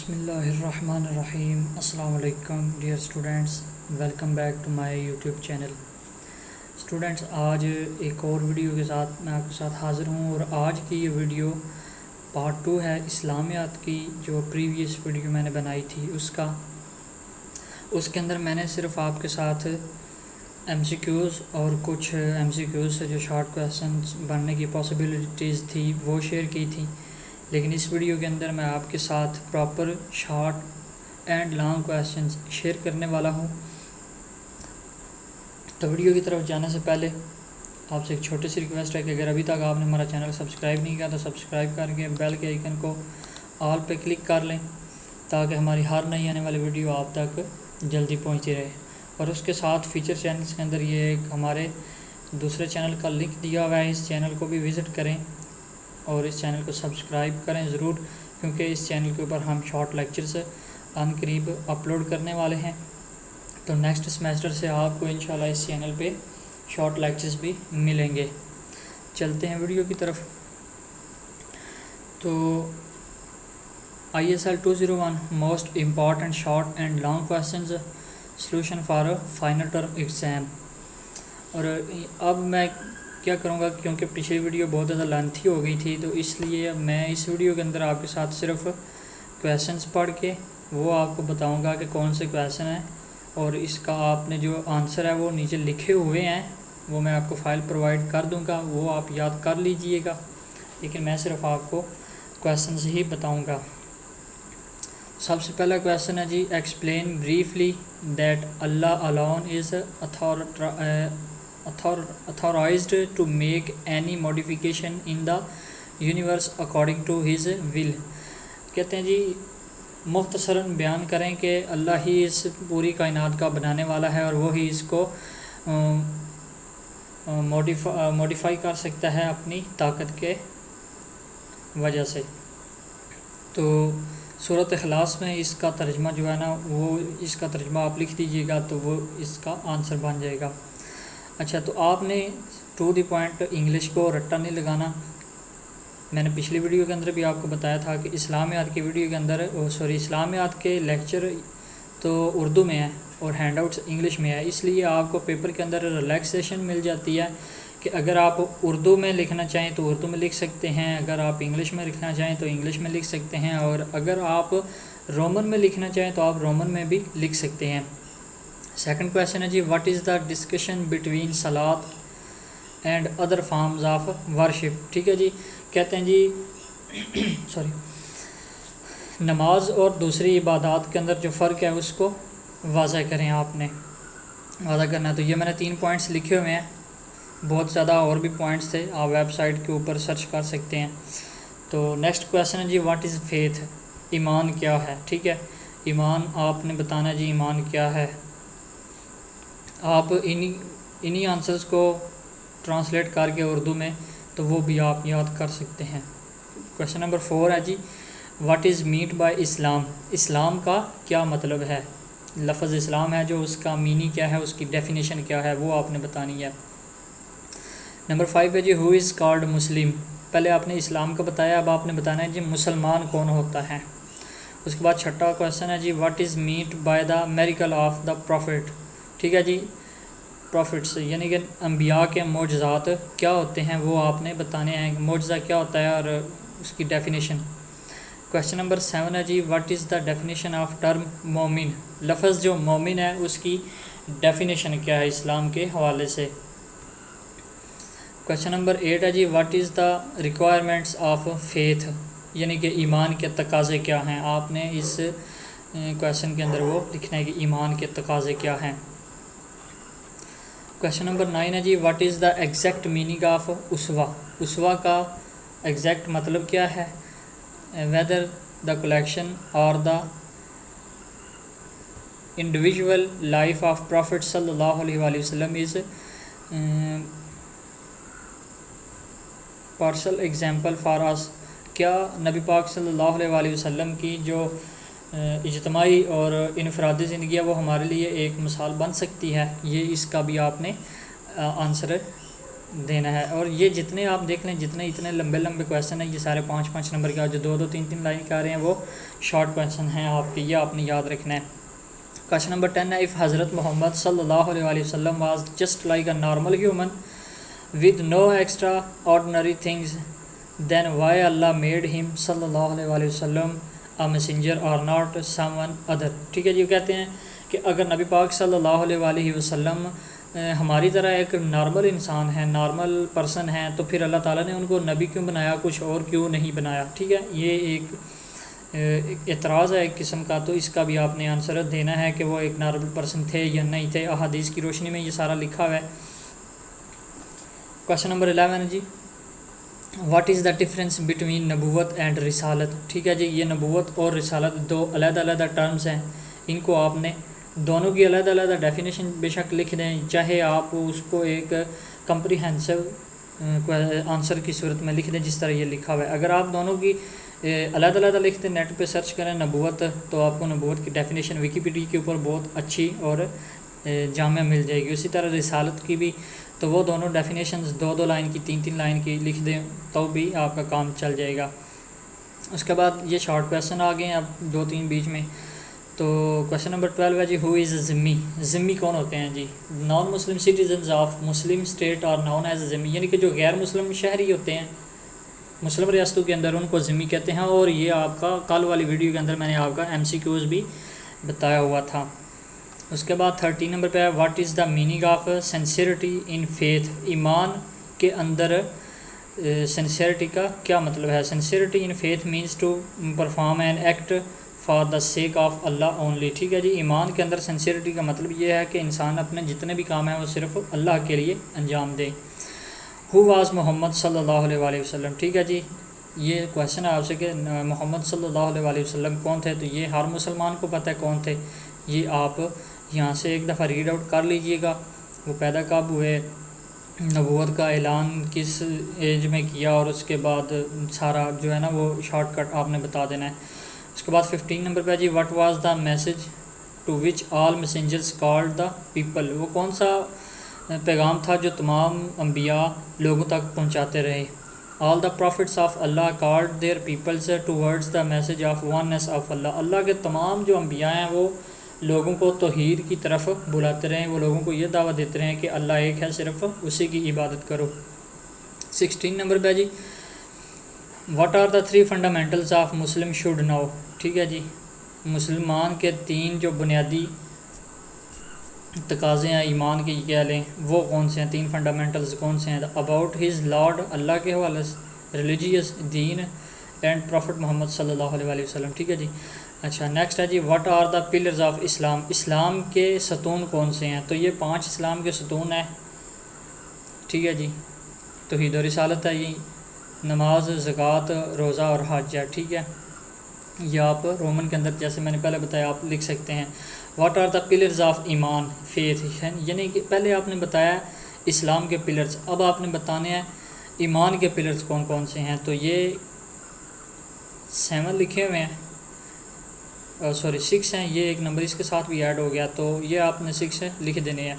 بسم اللہ الرحمن الرحیم۔ السلام علیکم dear students, welcome back to my YouTube channel. Students, آج ایک اور ویڈیو کے ساتھ میں آپ کے ساتھ حاضر ہوں، اور آج کی یہ ویڈیو پارٹ 2 ہے اسلامیات کی۔ جو پریویس ویڈیو میں نے بنائی تھی اس کے اندر میں نے صرف آپ کے ساتھ ایم سی کیوز اور کچھ ایم سی کیوز سے جو شارٹ کویسچنز بننے کی پاسبلٹیز تھی وہ شیئر کی تھی، لیکن اس ویڈیو کے اندر میں آپ کے ساتھ proper short and long questions share کرنے والا ہوں۔ تو ویڈیو کی طرف جانے سے پہلے آپ سے ایک چھوٹی سی ریکویسٹ ہے کہ اگر ابھی تک آپ نے ہمارا چینل سبسکرائب نہیں کیا تو سبسکرائب کر کے بیل کے آئیکن کو آل پہ کلک کر لیں، تاکہ ہماری ہر نئی آنے والی ویڈیو آپ تک جلدی پہنچتی رہے۔ اور اس کے ساتھ فیچر چینلز کے اندر یہ ایک ہمارے دوسرے چینل کا لنک دیا ہوا ہے، اس چینل کو بھی وزٹ کریں اور اس چینل کو سبسکرائب کریں ضرور، کیونکہ اس چینل کے اوپر ہم شارٹ لیکچرز ان قریب اپلوڈ کرنے والے ہیں۔ تو نیکسٹ سیمیسٹر سے آپ کو انشاءاللہ اس چینل پہ شارٹ لیکچرز بھی ملیں گے۔ چلتے ہیں ویڈیو کی طرف۔ تو ISL 201 most important short and long questions solution for final term exam. اور اب میں کیا کروں گا، کیونکہ پچھلی ویڈیو بہت زیادہ لینتھی ہو گئی تھی، تو اس لیے میں اس ویڈیو کے اندر آپ کے ساتھ صرف کویسچنز پڑھ کے وہ آپ کو بتاؤں گا کہ کون سے کویسچن ہیں، اور اس کا آپ نے جو آنسر ہے وہ نیچے لکھے ہوئے ہیں، وہ میں آپ کو فائل پرووائڈ کر دوں گا، وہ آپ یاد کر لیجئے گا، لیکن میں صرف آپ کو کویسچنز ہی بتاؤں گا۔ سب سے پہلا کویسچن ہے جی، explain briefly that Allah alone is authorized to make any modification in the universe according to his will۔ کہتے ہیں جی مختصراً بیان کریں کہ اللہ ہی اس پوری کائنات کا بنانے والا ہے، اور وہی اس کو موڈیفائی کر سکتا ہے اپنی طاقت کے وجہ سے۔ تو سورۃ اخلاص میں اس کا ترجمہ جو ہے نا، وہ اس کا ترجمہ آپ لکھ دیجئے گا تو وہ اس کا آنسر بن جائے گا۔ اچھا، تو آپ نے ٹو دی پوائنٹ انگلش کو رٹا نہیں لگانا۔ میں نے پچھلی ویڈیو کے اندر بھی آپ کو بتایا تھا کہ اسلامیات کی ویڈیو کے اندر اسلامیات کے لیکچر تو اردو میں ہے اور ہینڈ آؤٹس انگلش میں ہے، اس لیے آپ کو پیپر کے اندر ریلیکسیشن مل جاتی ہے کہ اگر آپ اردو میں لکھنا چاہیں تو اردو میں لکھ سکتے ہیں، اگر آپ انگلش میں لکھنا چاہیں تو انگلش میں لکھ سکتے ہیں، اور اگر آپ رومن میں لکھنا چاہیں تو آپ رومن میں بھی لکھ سکتے ہیں۔ سیکنڈ کویسچن ہے جی، what is the discussion between salah and other forms of worship. ٹھیک ہے جی، کہتے ہیں جی نماز اور دوسری عبادات کے اندر جو فرق ہے اس کو واضح کریں، آپ نے واضح کرنا ہے۔ تو یہ میں نے 3 پوائنٹس لکھے ہوئے ہیں، بہت زیادہ اور بھی پوائنٹس تھے، آپ ویب سائٹ کے اوپر سرچ کر سکتے ہیں۔ تو نیکسٹ کویسچن ہے جی، واٹ از فیتھ، ایمان کیا ہے۔ ٹھیک ہے، ایمان آپ نے بتانا جی ایمان کیا ہے۔ آپ انہی آنسرز کو ٹرانسلیٹ کر کے اردو میں تو وہ بھی آپ یاد کر سکتے ہیں۔ کویسچن نمبر 4 ہے جی، واٹ از میٹ بائی اسلام، اسلام کا کیا مطلب ہے۔ لفظ اسلام ہے جو، اس کا میننگ کیا ہے، اس کی ڈیفینیشن کیا ہے، وہ آپ نے بتانی ہے۔ نمبر 5 ہے جی، ہو از کالڈ مسلم۔ پہلے آپ نے اسلام کا بتایا، اب آپ نے بتانا ہے جی مسلمان کون ہوتا ہے۔ اس کے بعد چھٹا کویسچن ہے جی، what is meant by the miracle of the prophet. ٹھیک ہے جی، پروفٹس یعنی کہ انبیاء کے معجزات کیا ہوتے ہیں وہ آپ نے بتانے ہیں، معجزہ کیا ہوتا ہے اور اس کی ڈیفینیشن۔ کویسچن نمبر 7 ہے جی، what is the definition of term momin, لفظ جو مومن ہے اس کی ڈیفینیشن کیا ہے اسلام کے حوالے سے۔ کویسچن نمبر 8 ہے جی، what is the requirements of faith, یعنی کہ ایمان کے تقاضے کیا ہیں، آپ نے اس کویسچن کے اندر وہ لکھنا ہے کہ ایمان کے تقاضے کیا ہیں۔ کویسچن نمبر 9 ہے جی، what is the exact meaning of uswah, اسوہ کا ایگزیکٹ مطلب کیا ہے۔ Whether the collection or the individual life of prophet صلی اللہ علیہ وآلہ وسلم is partial example for us, کیا نبی پاک صلی اللہ علیہ وآلہ وسلم کی جو اجتماعی اور انفرادی زندگی ہے وہ ہمارے لیے ایک مثال بن سکتی ہے۔ یہ اس کا بھی آپ نے آنسر دینا ہے. اور یہ جتنے آپ دیکھ لیں جتنے اتنے لمبے لمبے کویشچن ہیں یہ سارے 5 نمبر کے, جو 2 3 لائن کے آ رہے ہیں وہ شارٹ کویشچن ہیں آپ کے, یہ آپ نے یاد رکھنا ہے. کویشچن نمبر 10 ہے, اف حضرت محمد صلی اللہ علیہ وسلم was just like a normal human with no extraordinary things then why اللہ میڈ ہم صلی اللہ علیہ وسلم اے میسنجر اور ناٹ سم ون ادر. ٹھیک ہے جی, وہ کہتے ہیں کہ اگر نبی پاک صلی اللہ علیہ وسلم ہماری طرح ایک نارمل انسان ہے, نارمل پرسن ہیں, تو پھر اللہ تعالیٰ نے ان کو نبی کیوں بنایا, کچھ اور کیوں نہیں بنایا. ٹھیک ہے, یہ ایک اعتراض ہے ایک قسم کا, تو اس کا بھی آپ نے آنسر دینا ہے کہ وہ ایک نارمل پرسن تھے یا نہیں تھے. احادیث کی روشنی میں یہ سارا لکھا ہوا ہے. کویشچن نمبر 11 جی, what is the difference between نبوت اینڈ رسالت. ٹھیک ہے جی, یہ نبوت اور رسالت دو علیحدہ علیحدہ ٹرمز ہیں, ان کو آپ نے دونوں کی علیحدہ علیحدہ ڈیفینیشن بے شک لکھ دیں, چاہے آپ اس کو ایک کمپریہنسو آنسر کی صورت میں لکھ دیں جس طرح یہ لکھا ہوا ہے. اگر آپ دونوں کی علیحدہ علیحدہ لکھ دیں, نیٹ پہ سرچ کریں نبوت, تو آپ کو نبوت کی ڈیفینیشن ویکیپیڈیا کے اوپر بہت اچھی اور جامع مل جائے گی. اسی طرح رسالت کی بھی, تو وہ دونوں ڈیفینیشنز 2 لائن کی 3 لائن کی لکھ دیں تو بھی آپ کا کام چل جائے گا. اس کے بعد یہ شارٹ کویشچن آ گئے ہیں اب 2-3 بیچ میں. تو کویشچن نمبر 12 ہے جی, ہو از ذمی. ذمی کون ہوتے ہیں جی؟ Non Muslim citizens of Muslim state are known as dhimmi, یعنی کہ جو غیر مسلم شہری ہوتے ہیں مسلم ریاستوں کے اندر, ان کو ذمی کہتے ہیں. اور یہ آپ کا کل والی ویڈیو کے اندر میں نے آپ کا MCQs بھی بتایا ہوا تھا. اس کے بعد 13 نمبر پہ ہے, what is the meaning of sincerity in faith. ایمان کے اندر سنسیئرٹی کا کیا مطلب ہے؟ Sincerity in faith means to perform an act for the sake of اللہ اونلی. ٹھیک ہے جی, ایمان کے اندر سنسیئرٹی کا مطلب یہ ہے کہ انسان اپنے جتنے بھی کام ہیں وہ صرف اللہ کے لیے انجام دے. ہو واز محمد صلی اللہ علیہ وسلم. ٹھیک ہے جی, یہ کویشچن ہے آپ سے کہ محمد صلی اللہ علیہ وسلم کون تھے, تو یہ ہر مسلمان کو پتہ ہے کون تھے. یہ آپ یہاں سے ایک دفعہ ریڈ آؤٹ کر لیجئے گا, وہ پیدا کب ہوئے, نبوت کا اعلان کس ایج میں کیا, اور اس کے بعد سارا جو ہے نا وہ شارٹ کٹ آپ نے بتا دینا ہے. اس کے بعد 15 نمبر پہ جی, what was the message to which all messengers called the people. وہ کون سا پیغام تھا جو تمام انبیاء لوگوں تک پہنچاتے رہے. All the prophets of Allah called their peoples towards the message of oneness of Allah. Allah کے تمام جو انبیاء ہیں وہ لوگوں کو توحید کی طرف بلاتے رہیں, وہ لوگوں کو یہ دعوت دیتے رہیں کہ اللہ ایک ہے, صرف اسی کی عبادت کرو. 16 نمبر پہ جی, what are the 3 fundamentals of Muslim should know. ٹھیک ہے جی, مسلمان کے 3 جو بنیادی تقاضے ہیں ایمان کے, کہہ لیں وہ کون سے ہیں, 3 فنڈامنٹلز کون سے ہیں؟ اباؤٹ ہز لارڈ, اللہ کے حوالے سے, ریلیجیس دین, اینڈ پروفٹ محمد صلی اللہ علیہ وسلم. ٹھیک ہے جی. اچھا نیکسٹ ہے جی, what are the pillars of Islam. Islam کے ستون کون سے ہیں؟ تو یہ 5 اسلام کے ستون ہیں. ٹھیک ہے جی, توحید و رسالت ہے, یہ نماز, زکوٰۃ, روزہ اور حج ہے. ٹھیک ہے, یہ آپ رومن کے اندر جیسے میں نے پہلے بتایا آپ لکھ سکتے ہیں. What are the pillars of ایمان فیتھ, یعنی کہ پہلے آپ نے بتایا اسلام کے پلرز, اب آپ نے بتانے ہیں ایمان کے پلرز کون کون سے ہیں. تو یہ 7 لکھے ہوئے ہیں, 6 ہیں, یہ ایک نمبر اس کے ساتھ بھی ایڈ ہو گیا, تو یہ آپ نے 6 لکھ دینے ہیں.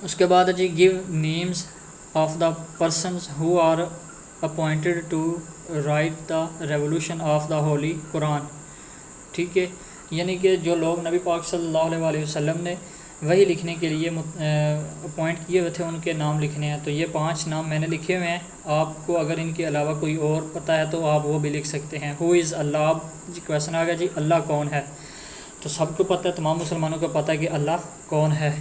اس کے بعد جی, give names of the persons who are appointed to write the revolution of the holy Quran. ٹھیک ہے, یعنی کہ جو لوگ نبی پاک صلی اللہ علیہ وسلم نے وہی لکھنے کے لیے اپوائنٹ کیے ہوئے تھے, ان کے نام لکھنے ہیں. تو یہ 5 نام میں نے لکھے ہوئے ہیں, آپ کو اگر ان کے علاوہ کوئی اور پتہ ہے تو آپ وہ بھی لکھ سکتے ہیں. ہو از اللہ. اب جی کویشچن آ گیا جی, اللہ کون ہے؟ تو سب کو پتہ ہے, تمام مسلمانوں کو پتہ ہے کہ اللہ کون ہے.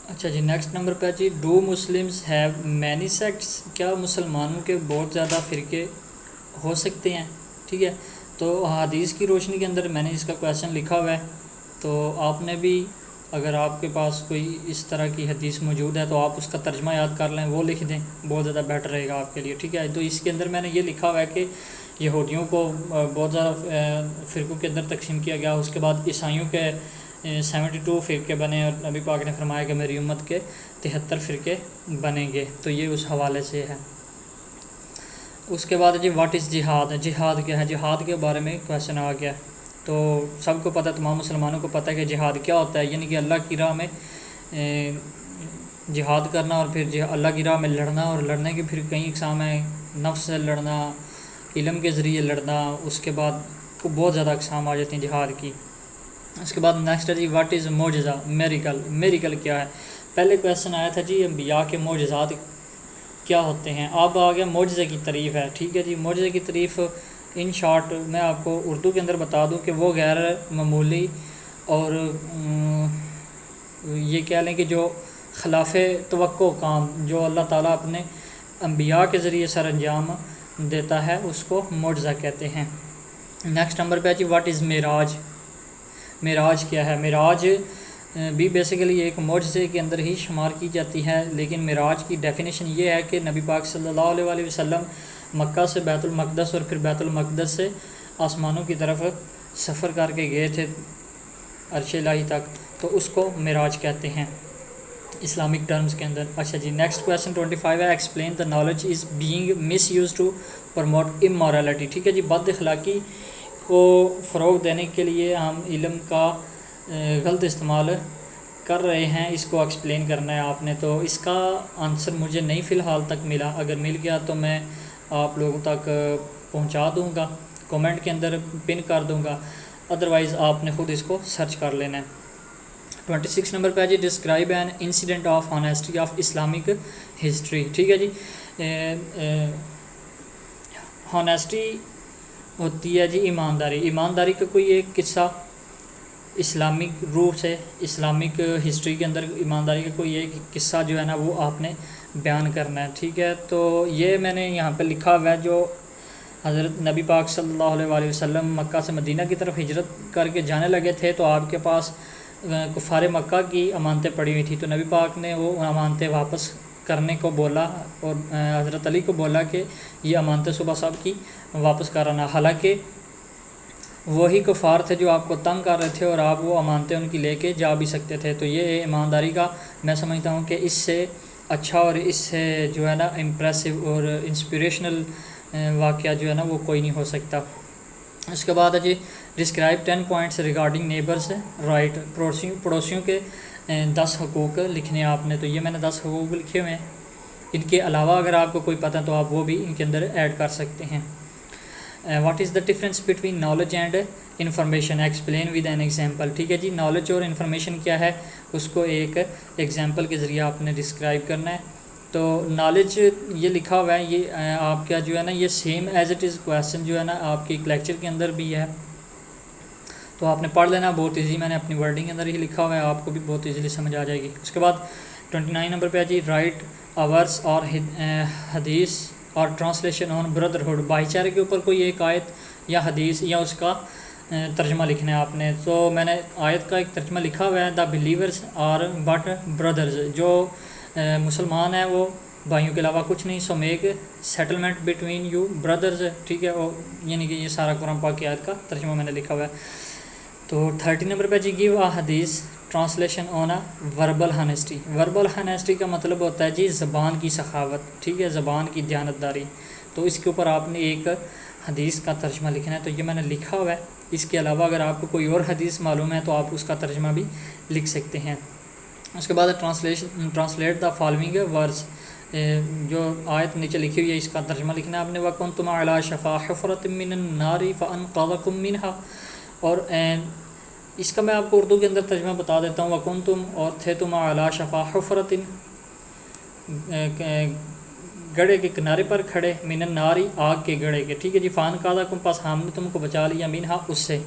اچھا جی, نیکسٹ نمبر پہ جی, do Muslims have many sects. کیا مسلمانوں کے بہت زیادہ فرقے ہو سکتے ہیں؟ ٹھیک ہے, تو حدیث کی روشنی کے اندر میں نے اس کا کویشچن لکھا ہوا ہے, تو آپ نے بھی اگر آپ کے پاس کوئی اس طرح کی حدیث موجود ہے تو آپ اس کا ترجمہ یاد کر لیں, وہ لکھ دیں, بہت زیادہ بیٹر رہے گا آپ کے لیے. ٹھیک ہے, تو اس کے اندر میں نے یہ لکھا ہوا ہے کہ یہودیوں کو بہت زیادہ فرقوں کے اندر تقسیم کیا گیا. اس کے بعد عیسائیوں کے 72 فرقے بنے, اور نبی پاک نے فرمایا کہ میری امت کے 73 فرقے بنیں گے. تو یہ اس حوالے سے ہے. اس کے بعد جی, واٹ از جہاد. جہاد کیا ہے؟ جہاد کے بارے میں کویشچن آ گیا. تو سب کو پتہ, تمام مسلمانوں کو پتہ ہے کہ جہاد کیا ہوتا ہے, یعنی کہ اللہ کی راہ میں جہاد کرنا اور پھر اللہ کی راہ میں لڑنا، اور لڑنے کے پھر کئی اقسام ہیں، نفس سے لڑنا، علم کے ذریعے لڑنا، اس کے بعد بہت زیادہ اقسام آ جاتی ہیں جہاد کی۔ اس کے بعد نیکسٹ ہے جی واٹ از معجزہ، میریکل، میریکل کیا ہے؟ پہلے کویشچن آیا تھا جی انبیاء کے معجزات کیا ہوتے ہیں، اب آ گیا معجزے کی تعریف ہے، ٹھیک ہے جی۔ معجزے کی تعریف ان شارٹ میں آپ کو اردو کے اندر بتا دوں کہ وہ غیر معمولی اور یہ کہہ لیں کہ جو خلاف توقع کام جو اللہ تعالیٰ اپنے انبیاء کے ذریعے سر انجام دیتا ہے اس کو معجزہ کہتے ہیں۔ نیکسٹ نمبر پہ جی واٹ از معراج، معراج کیا ہے؟ معراج بھی بیسیکلی ایک معجزے کے اندر ہی شمار کی جاتی ہے، لیکن معراج کی ڈیفینیشن یہ ہے کہ نبی پاک صلی اللہ علیہ وسلم مکہ سے بیت المقدس اور پھر بیت المقدس سے آسمانوں کی طرف سفر کر کے گئے تھے عرش الہی تک، تو اس کو معراج کہتے ہیں اسلامک ٹرمز کے اندر۔ اچھا جی نیکسٹ کویشچن 25 ہے explain the knowledge is being misuse to promote immorality, ٹھیک ہے جی۔ بد اخلاقی کو فروغ دینے کے لیے ہم علم کا غلط استعمال کر رہے ہیں، اس کو ایکسپلین کرنا ہے آپ نے۔ تو اس کا آنسر مجھے نہیں فی الحال تک ملا، اگر مل گیا تو میں آپ لوگوں تک پہنچا دوں گا، کومنٹ کے اندر پن کر دوں گا، ادروائز آپ نے خود اس کو سرچ کر لینا ہے۔ 26 نمبر پہ جی describe an incident of honesty of Islamic history, ٹھیک ہے جی۔ آنیسٹی ہوتی ہے جی ایمانداری، ایمانداری کا کوئی ایک قصہ اسلامک روح سے، اسلامک ہسٹری کے اندر ایمانداری کا کوئی ایک قصہ جو ہے نا وہ آپ نے بیان کرنا ہے، ٹھیک ہے۔ تو یہ میں نے یہاں پہ لکھا ہوا ہے، جو حضرت نبی پاک صلی اللہ علیہ وسلم مکہ سے مدینہ کی طرف ہجرت کر کے جانے لگے تھے، تو آپ کے پاس کفار مکہ کی امانتیں پڑی ہوئی تھیں، تو نبی پاک نے وہ امانتیں واپس کرنے کو بولا اور حضرت علی کو بولا کہ یہ امانتیں صبح صاحب کی واپس کرانا، حالانکہ وہی کفار تھے جو آپ کو تنگ کر رہے تھے اور آپ وہ امانتیں ان کی لے کے جا بھی سکتے تھے۔ تو یہ ایمانداری کا میں سمجھتا ہوں کہ اس سے اچھا اور اس سے جو ہے نا امپریسو اور انسپریشنل واقعہ جو ہے نا وہ کوئی نہیں ہو سکتا۔ اس کے بعد ہے جی describe 10 points regarding neighbours right, پڑوسیوں کے 10 حقوق لکھنے ہیں آپ نے، تو یہ میں نے 10 حقوق لکھے ہوئے ہیں، ان کے علاوہ اگر آپ کو کوئی پتہ تو آپ وہ بھی ان کے اندر ایڈ کر سکتے ہیں۔ What is the difference between knowledge and information, explain with an example, ٹھیک ہے جی۔ نالج اور انفارمیشن کیا ہے اس کو ایک ایگزامپل کے ذریعے آپ نے ڈسکرائب کرنا ہے۔ تو نالج یہ لکھا ہوا ہے، یہ آپ کا جو ہے نا یہ same as it is question جو ہے نا آپ کے ایک لیکچر کے اندر بھی ہے، تو آپ نے پڑھ لینا بہت ایزی، میں نے اپنی ورڈنگ کے اندر ہی لکھا ہوا ہے، آپ کو بھی بہت ایزیلی سمجھ آ جائے گی۔ اس کے بعد 29 نمبر پہ جی رائٹ آورس اور حدیث اور ٹرانسلیشن آن بردرہڈ، بھائی چارے کے اوپر کوئی ایک آیت یا حدیث یا اس کا ترجمہ لکھنا ہے آپ نے۔ تو میں نے آیت کا ایک ترجمہ لکھا ہوا ہے، the believers are but brothers, جو مسلمان ہیں وہ بھائیوں کے علاوہ کچھ نہیں، so make settlement between you brothers, ٹھیک ہے، اور یعنی کہ یہ سارا قرآن پاک کی آیت کا ترجمہ میں نے لکھا ہوا ہے۔ تو 30 نمبر پہ جی گیو حدیث ٹرانسلیشن آن وربل ہانیسٹی، وربل ہانیسٹی کا مطلب ہوتا ہے جی زبان کی سخاوت، ٹھیک ہے، زبان کی دیانتداری، تو اس کے اوپر آپ نے ایک حدیث کا ترجمہ لکھنا ہے، تو یہ میں نے لکھا ہوا ہے۔ اس کے علاوہ اگر آپ کو کوئی اور حدیث معلوم ہے تو آپ اس کا ترجمہ بھی لکھ سکتے ہیں۔ اس کے بعد ٹرانسلیٹ دا فالوئنگ ورس، جو آیت نیچے لکھی ہوئی ہے اس کا ترجمہ لکھنا ہے آپ نے، وَكُنْتُمْ عَلَىٰ شَفَا حُفْرَةٍ مِّنَ النَّارِ فَأَنْقَذَكُم مِّنْهَا، اور اس کا میں آپ کو اردو کے اندر ترجمہ بتا دیتا ہوں، وَكُنْتُمْ، اور تھے تم عَلَىٰ شَفَا حُفْرَةٍ، گڑھے کے کنارے پر کھڑے، من النار، آگ کے گڑھے کے، ٹھیک ہے جی، فَأَنْقَذَكُم، پس ہم نے تم کو بچا لیا، منہا، اس سے۔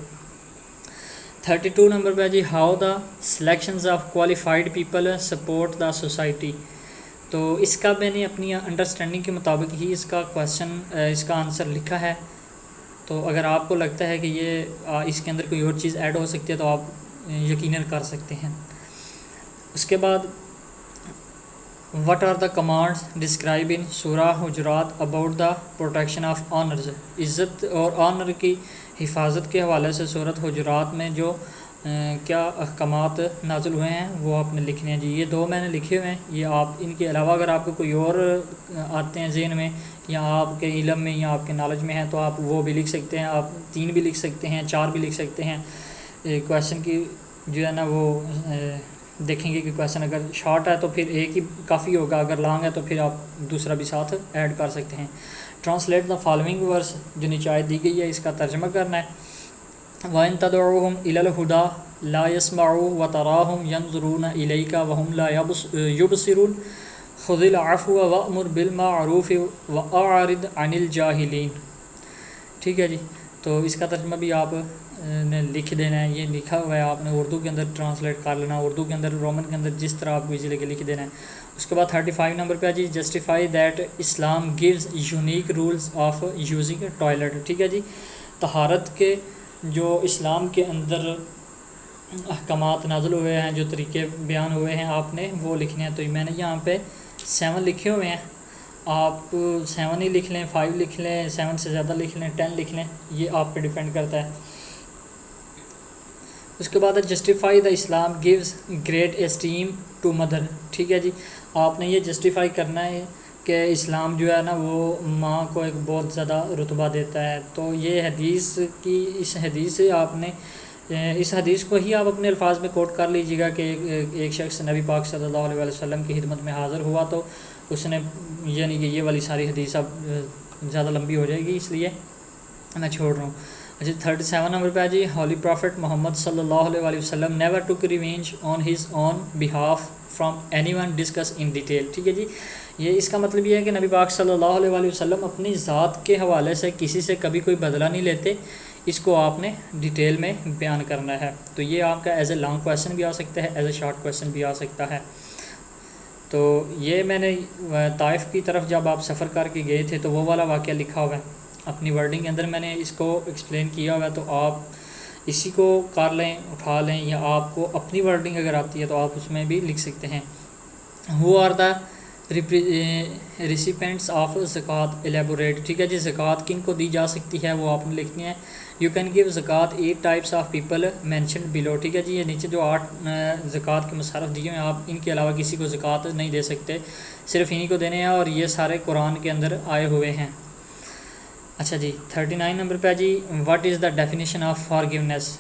32 نمبر پہ جی how the selections of qualified people support the society, تو اس کا میں نے اپنی انڈرسٹینڈنگ کے مطابق ہی اس کا کویشچن، اس کا آنسر لکھا ہے، تو اگر آپ کو لگتا ہے کہ یہ اس کے اندر کوئی اور چیز ایڈ ہو سکتی ہے تو آپ یقیناً کر سکتے ہیں۔ اس کے بعد what are the commands describe in surah Hujurat about the protection of honours, عزت اور آنر کی حفاظت کے حوالے سے سورۃ حجرات میں جو کیا احکامات نازل ہوئے ہیں وہ آپ نے لکھنے ہیں جی۔ یہ 2 میں نے لکھے ہوئے ہیں، یہ آپ ان کے علاوہ اگر آپ کو کوئی اور آتے ہیں ذہن میں یا آپ کے علم میں یا آپ کے نالج میں ہیں تو آپ وہ بھی لکھ سکتے ہیں، آپ 3 بھی لکھ سکتے ہیں، 4 بھی لکھ سکتے ہیں۔ کویشچن کی جو ہے نا وہ دیکھیں گے کہ کویشچن اگر شارٹ ہے تو پھر ایک ہی کافی ہوگا, اگر لانگ ہے تو پھر آپ دوسرا بھی ساتھ ایڈ کر سکتے ہیں. ٹرانسلیٹ دا فالوئنگ ورس, جو نیچے آیت دی گئی ہے اس کا ترجمہ کرنا ہے. وَإِن تَدْعُوهُمْ إِلَى الْهُدَى لَا يَسْمَعُوا وَتَرَاهُمْ يَنْظُرُونَ إِلَيْكَ وَهُمْ لَا يُبْصِرُونَ خُذِ الْعَفْوَ وَأْمُرْ بِالْمَعْرُوفِ وَأَعْرِضْ عَنِ الْجَاهِلِينَ. ٹھیک ہے جی, تو اس کا ترجمہ بھی آپ نے لکھ دینا ہے, یہ لکھا ہوا ہے, آپ نے اردو کے اندر ٹرانسلیٹ کر لینا, اردو کے اندر, رومن کے اندر, جس طرح آپ کو ایزی لگے لکھ دینا ہے. اس کے بعد 35 نمبر پہ جی, justify that Islam gives unique rules of using toilet. ٹھیک ہے جی, طہارت کے جو اسلام کے اندر احکامات نازل ہوئے ہیں, جو طریقے بیان ہوئے ہیں, آپ نے وہ لکھنے ہیں. تو میں نے یہاں پہ 7 لکھے ہوئے ہیں, آپ 7 ہی لکھ لیں, 5 لکھ لیں, 7 سے زیادہ لکھ لیں, 10 لکھ لیں, یہ آپ پہ ڈیپینڈ کرتا ہے. اس کے بعد justify the Islam gives great esteem to mother. ٹھیک ہے جی, آپ نے یہ جسٹیفائی کرنا ہے کہ اسلام جو ہے نا وہ ماں کو ایک بہت زیادہ رتبہ دیتا ہے. تو یہ حدیث کی, اس حدیث سے آپ نے, اس حدیث کو ہی آپ اپنے الفاظ میں کوٹ کر لیجیے گا کہ ایک شخص نبی پاک صلی اللہ علیہ وسلم کی خدمت میں حاضر ہوا تو اس نے, یعنی کہ یہ والی ساری حدیث اب زیادہ لمبی ہو جائے گی, اس لیے میں چھوڑ رہا ہوں. اچھا 37 نمبر پہ جی, ہولی پرافٹ محمد صلی اللہ علیہ وسلم نیور ٹوک revenge on his own behalf from any one discuss in detail. ٹھیک ہے جی, یہ اس کا مطلب یہ ہے کہ نبی پاک صلی اللہ علیہ وسلم اپنی ذات کے حوالے سے کسی سے کبھی کوئی بدلہ نہیں لیتے, اس کو آپ نے ڈیٹیل میں بیان کرنا ہے. تو یہ آپ کا ایز اے لانگ کویشچن بھی آ سکتا ہے, ایز اے شارٹ کویشچن بھی آ سکتا ہے. تو یہ میں نے طائف کی طرف جب آپ سفر کر کے گئے تھے تو وہ والا واقعہ لکھا ہوا ہے اپنی ورڈنگ کے اندر, میں نے اس کو ایکسپلین کیا ہوا ہے, تو آپ اسی کو کر لیں, اٹھا لیں, یا آپ کو اپنی ورڈنگ اگر آتی ہے تو آپ اس میں بھی لکھ سکتے ہیں. Who are the recipients of زکوٰۃ ایلیبوریٹ. ٹھیک ہے جی, زکوٰۃ کن کو دی جا سکتی ہے وہ آپ نے لکھنی ہے. یو کین گیو زکوٰۃ 8 ٹائپس آف پیپل مینشنڈ بلو. ٹھیک ہے جی, یہ نیچے جو 8 زکوٰۃ کے مصارف دیے ہیں, آپ ان کے علاوہ کسی کو زکوٰۃ نہیں دے سکتے, صرف انہی کو دینے ہیں, اور یہ سارے قرآن کے اندر آئے ہوئے ہیں. اچھا جی 39 نمبر پہ جی, what is the definition of forgiveness.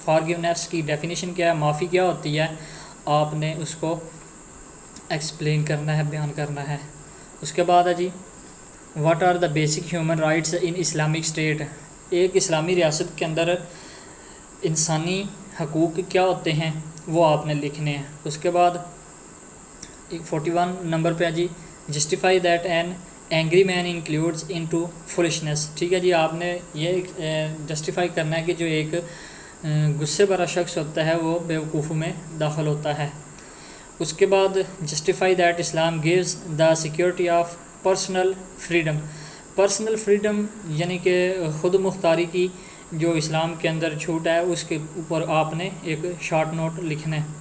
Forgiveness کی ڈیفینیشن کیا ہے, معافی کیا ہوتی ہے, آپ نے اس کو ایکسپلین کرنا ہے, بیان کرنا ہے. اس کے بعد ہے جی, what are the basic human rights in Islamic state. ایک اسلامی ریاست کے اندر انسانی حقوق کیا ہوتے ہیں وہ آپ نے لکھنے ہیں. اس کے بعد 41 نمبر پہ جی, justify that an angry man includes into foolishness. ٹھیک ہے جی, آپ نے یہ جسٹیفائی کرنا ہے کہ جو ایک غصے بھرا شخص ہوتا ہے وہ بیوقوفوں میں داخل ہوتا ہے. اس کے بعد justify that Islam gives the security of personal freedom. Personal freedom یعنی کہ خود مختاری کی جو اسلام کے اندر چھوٹ ہے, اس کے اوپر آپ نے ایک شارٹ نوٹ لکھنا ہے.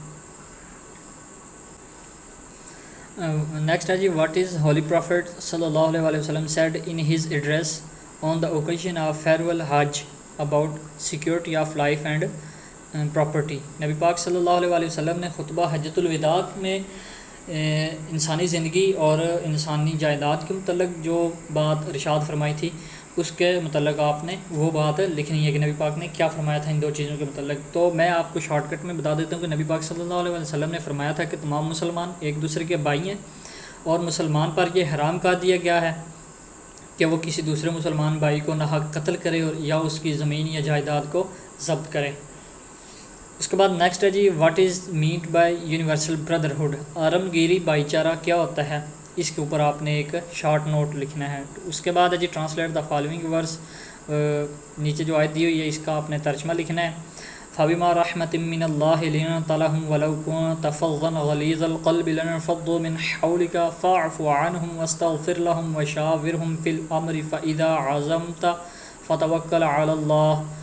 نیکسٹ ہے جی, واٹ از ہولی پرافٹ صلی اللہ علیہ وسلم said in his address on the occasion of farewell Hajj about security of life and property. نبی پاک صلی اللہ علیہ وسلم نے خطبہ حجۃ الوداع میں انسانی زندگی اور انسانی جائیداد کے متعلق جو بات ارشاد فرمائی تھی, اس کے متعلق آپ نے وہ بات لکھنی ہے کہ نبی پاک نے کیا فرمایا تھا ان 2 چیزوں کے متعلق. تو میں آپ کو شارٹ کٹ میں بتا دیتا ہوں کہ نبی پاک صلی اللہ علیہ وسلم نے فرمایا تھا کہ تمام مسلمان ایک دوسرے کے بھائی ہیں, اور مسلمان پر یہ حرام کر دیا گیا ہے کہ وہ کسی دوسرے مسلمان بھائی کو ناحق قتل کرے اور یا اس کی زمین یا جائیداد کو ضبط کرے. اس کے بعد نیکسٹ ہے جی, what is meant by universal brotherhood. عالمگیری بھائی چارہ کیا ہوتا ہے, اس کے اوپر آپ نے ایک شارٹ نوٹ لکھنا ہے. اس کے بعد ہے جی, ٹرانسلیٹ دا فالوئنگ ورس. نیچے جو آیت دی ہوئی ہے اس کا آپ نے ترجمہ لکھنا ہے. فَبِمَا رَحْمَةٍ مِّنَ اللَّهِ لِنْتَ لَهُمْ وَلَوْ كُنتَ فَظًّا غَلِيظَ الْقَلْبِ لَانفَضُّوا مِنْ حَوْلِكَ فَاعْفُ عَنْهُمْ وَاسْتَغْفِرْ لَهُمْ وَشَاوِرْهُمْ فِي الْأَمْرِ فَإِذَا عَزَمْتَ فَتَوَكَّلْ عَلَى اللَّهِ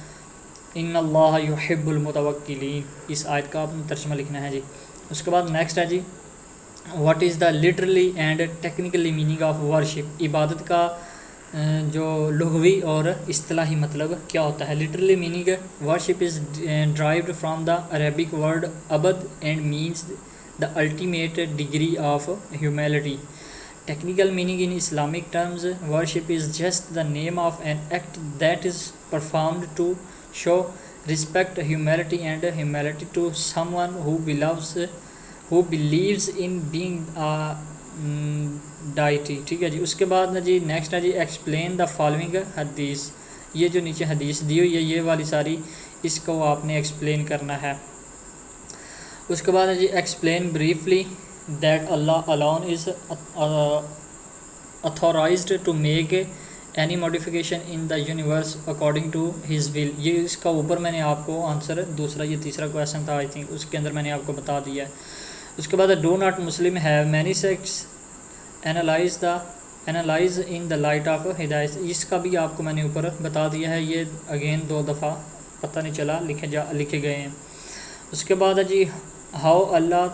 إِنَّ اللَّهَ يُحِبُّ الْمُتَوَكِّلِينَ. اس آیت کا آپ نے ترجمہ لکھنا ہے جی. اس کے بعد نیکسٹ ہے جی, what is the literally and technically meaning of worship. عبادت کا جو لغوی اور اصطلاحی مطلب کیا ہوتا ہے. Literally meaning, worship is derived from the Arabic word abd and means the ultimate degree of humility. Technical meaning in Islamic terms, worship is just the name of an act that is performed to show respect humility and humility to someone who believes in being a deity. ٹھیک ہے جی. اس کے بعد نا جی next ہے جی explain the following حدیث. یہ جو نیچے حدیث دی ہوئی ہے یہ والی ساری اس کو آپ نے ایکسپلین کرنا ہے. اس کے بعد ہے جی explain briefly that Allah alone is authorized to make any modification in the universe according to his will. یہ اس کا اوپر میں نے آپ کو آنسر دوسرا یہ تیسرا کویشچن تھا آئی تھنک اس کے اندر میں نے آپ کو بتا دیا ہے. اس کے بعد do not Muslim have many sects analyze in the light of ہدایت. اس کا بھی آپ کو میں نے اوپر بتا دیا ہے. یہ اگین 2 دفعہ پتہ نہیں چلا لکھے گئے ہیں. اس کے بعد ہے جی how Allah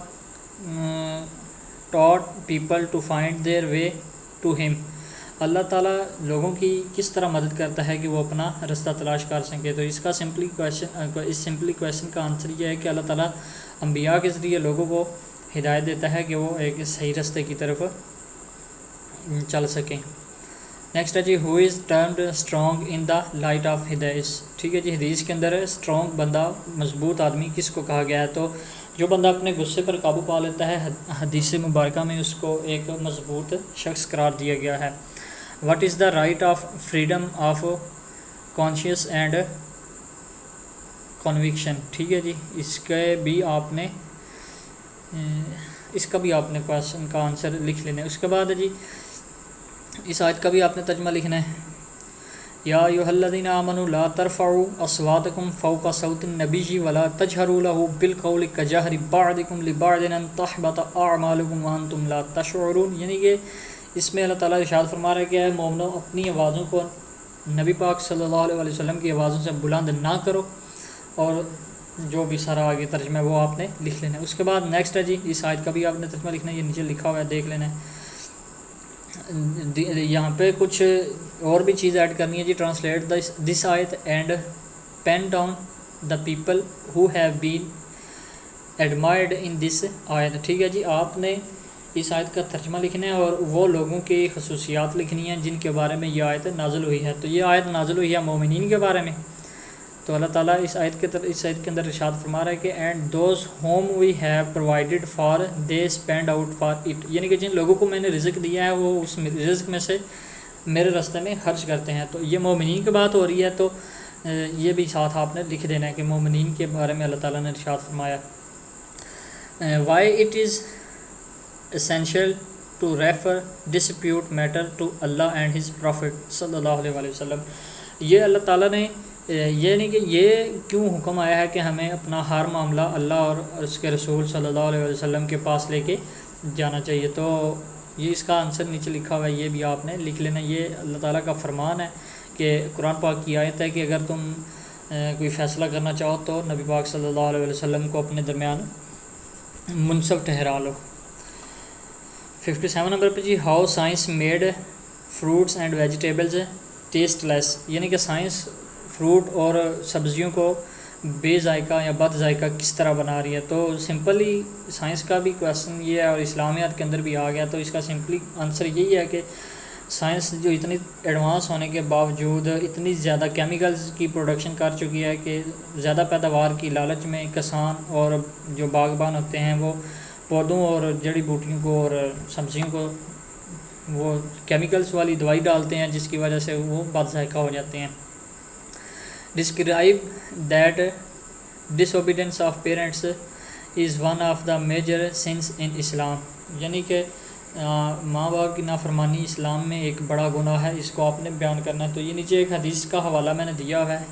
taught people to find their way to him. Allah تعالیٰ لوگوں کی کس طرح مدد کرتا ہے کہ وہ اپنا رستہ تلاش کر سکے. تو اس کا سمپلی کویشچن کا آنسر یہ ہے کہ اللہ تعالیٰ انبیاء کے ذریعے لوگوں کو ہدایت دیتا ہے کہ وہ ایک صحیح رستے کی طرف چل سکیں. نیکسٹ ہے جی who is termed strong in the light of hidayat. ٹھیک ہے جی. حدیث کے اندر اسٹرانگ بندہ مضبوط آدمی کس کو کہا گیا ہے؟ تو جو بندہ اپنے غصے پر قابو پا لیتا ہے حدیث مبارکہ میں اس کو ایک مضبوط شخص قرار دیا گیا ہے. What is the right of freedom of conscious and conviction. ٹھیک ہے جی. اس کا بھی آپ نے کویشچن کا آنسر لکھ لینا ہے. اس کے بعد ہے جی اس آیت کا بھی آپ نے ترجمہ لکھنا ہے. یا ایھا الذین آمنوا لا ترفعوا اصواتکم فوق صوت النبی ولا تجہروا له بالقول کجہر بعضکم لبعض ان تحبط اعمالکم وانتم لا تشعرون. یعنی کہ اس میں اللہ تعالیٰ ارشاد فرما رہا ہے کہ اے مومنو اپنی آوازوں کو نبی پاک صلی اللہ علیہ وسلم کی آوازوں سے بلند نہ کرو. اور جو بھی سارا آگے ترجمہ ہے وہ آپ نے لکھ لینا ہے. اس کے بعد نیکسٹ ہے جی اس آیت کا بھی آپ نے ترجمہ لکھنا ہے. یہ نیچے لکھا ہوا ہے دیکھ لینا ہے. یہاں پہ کچھ اور بھی چیز ایڈ کرنی ہے جی. Translate this ayat and pen down the people who have been admired in this ayat. ٹھیک ہے جی. آپ نے اس آیت کا ترجمہ لکھنا ہے اور وہ لوگوں کی خصوصیات لکھنی ہیں جن کے بارے میں یہ آیت نازل ہوئی ہے. تو یہ آیت نازل ہوئی ہے مومنین کے بارے میں. تو اللہ تعالیٰ اس آیت کے اندر ارشاد فرما رہا ہے کہ and those whom we have provided for they spend out for it. یعنی کہ جن لوگوں کو میں نے رزق دیا ہے وہ اس رزق میں سے میرے راستے میں خرچ کرتے ہیں. تو یہ مومنین کی بات ہو رہی ہے. تو یہ بھی ساتھ آپ نے لکھ دینا ہے کہ مومنین کے بارے میں اللہ تعالیٰ نے ارشاد فرمایا. Why it is essential to refer dispute matter to Allah and his prophet صلی اللہ علیہ وسلم. یہ اللہ تعالیٰ نے یہ نہیں کہ یہ کیوں حکم آیا ہے کہ ہمیں اپنا ہر معاملہ اللہ اور اس کے رسول صلی اللہ علیہ وسلم کے پاس لے کے جانا چاہیے. تو یہ اس کا آنسر نیچے لکھا ہوا ہے. یہ بھی آپ نے لکھ لینا. یہ اللہ تعالیٰ کا فرمان ہے کہ قرآن پاک کی آیت ہے کہ اگر تم کوئی فیصلہ کرنا چاہو تو نبی پاک صلی اللہ علیہ وسلم کو اپنے درمیان منصف ٹھہرا لو. 57 نمبر پہ جی how science made fruits and vegetables taste less. یعنی کہ سائنس فروٹ اور سبزیوں کو بے ذائقہ یا بد ذائقہ کس طرح بنا رہی ہے. تو سمپلی سائنس کا بھی کویشچن یہ ہے اور اسلامیات کے اندر بھی آ گیا. تو اس کا سمپلی آنسر یہی ہے کہ سائنس جو اتنی ایڈوانس ہونے کے باوجود اتنی زیادہ کیمیکلز کی پروڈکشن کر چکی ہے کہ زیادہ پیداوار کی لالچ میں کسان اور جو باغبان ہوتے ہیں وہ پودوں اور جڑی بوٹیوں کو اور سبزیوں کو وہ کیمیکلز والی دوائی ڈالتے ہیں جس کی وجہ سے وہ بد ذائقہ ہو جاتے ہیں. Describe that disobedience of parents is one of the major sins in Islam. یعنی کہ ماں باپ کی نافرمانی اسلام میں ایک بڑا گناہ ہے. اس کو آپ نے بیان کرنا ہے. تو یہ نیچے ایک حدیث کا حوالہ میں نے دیا ہوا ہے.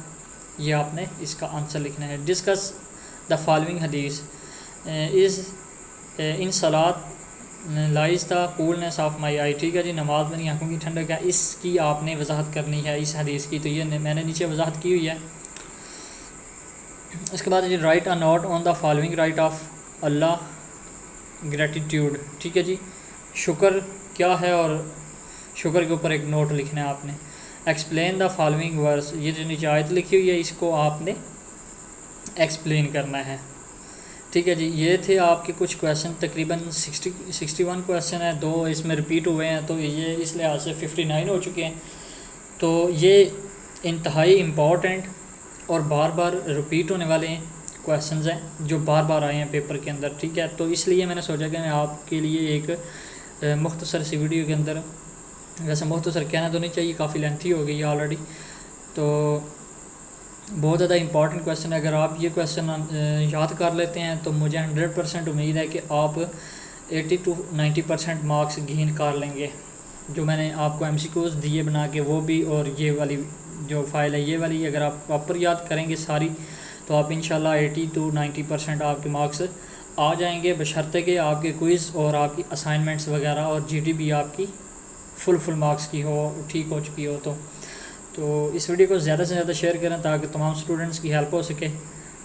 یہ آپ نے اس کا آنسر لکھنا ہے. ڈسکس دا فالوئنگ حدیث از ان صلات لائز دا کولنس آف مائی آئی. ٹھیک ہے جی. نماز میں نہیں آنکھوں کی ٹھنڈک ہے. اس کی آپ نے وضاحت کرنی ہے اس حدیث کی. تو یہ میں نے نیچے وضاحت کی ہوئی ہے. اس کے بعد جی write a note on the following right of Allah gratitude. ٹھیک ہے جی. شکر کیا ہے اور شکر کے اوپر ایک نوٹ لکھنا ہے آپ نے. ایکسپلین دا فالوئنگ ورس. یہ جو نیچے آیت لکھی ہوئی ہے اس کو آپ نے ایکسپلین کرنا ہے. ٹھیک ہے جی. یہ تھے آپ کے کچھ کویشچن. تقریباً 61 کویشچن ہیں. 2 اس میں ریپیٹ ہوئے ہیں تو یہ اس لحاظ سے 59 ہو چکے ہیں. تو یہ انتہائی امپورٹنٹ اور بار بار رپیٹ ہونے والے ہیں کویسچنز ہیں جو بار بار آئے ہیں پیپر کے اندر، ٹھیک ہے. تو اس لیے میں نے سوچا کہ میں آپ کے لیے ایک مختصر سی ویڈیو کے اندر، ویسے مختصر کہنا تو نہیں چاہیے، کافی لینتھی ہو گئی ہے آلریڈی، تو بہت زیادہ امپورٹنٹ کویسچن ہے. اگر آپ یہ کویسچن یاد کر لیتے ہیں تو مجھے 100% امید ہے کہ آپ 80 to 90% مارکس گین کر لیں گے. جو میں نے آپ کو MCQs دیے بنا کے وہ بھی، اور یہ والی جو فائل ہے یہ والی، اگر آپ پراپر یاد کریں گے ساری تو آپ انشاءاللہ 80 to 90% آپ کے مارکس آ جائیں گے، بشرطے کہ آپ کے کوئز اور آپ کی اسائنمنٹس وغیرہ اور GT بھی آپ کی فل مارکس کی ہو، ٹھیک ہو چکی ہو. تو اس ویڈیو کو زیادہ سے زیادہ شیئر کریں تاکہ تمام اسٹوڈنٹس کی ہیلپ ہو سکے.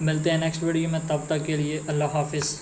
ملتے ہیں نیکسٹ ویڈیو میں، تب تک کے لیے اللہ حافظ.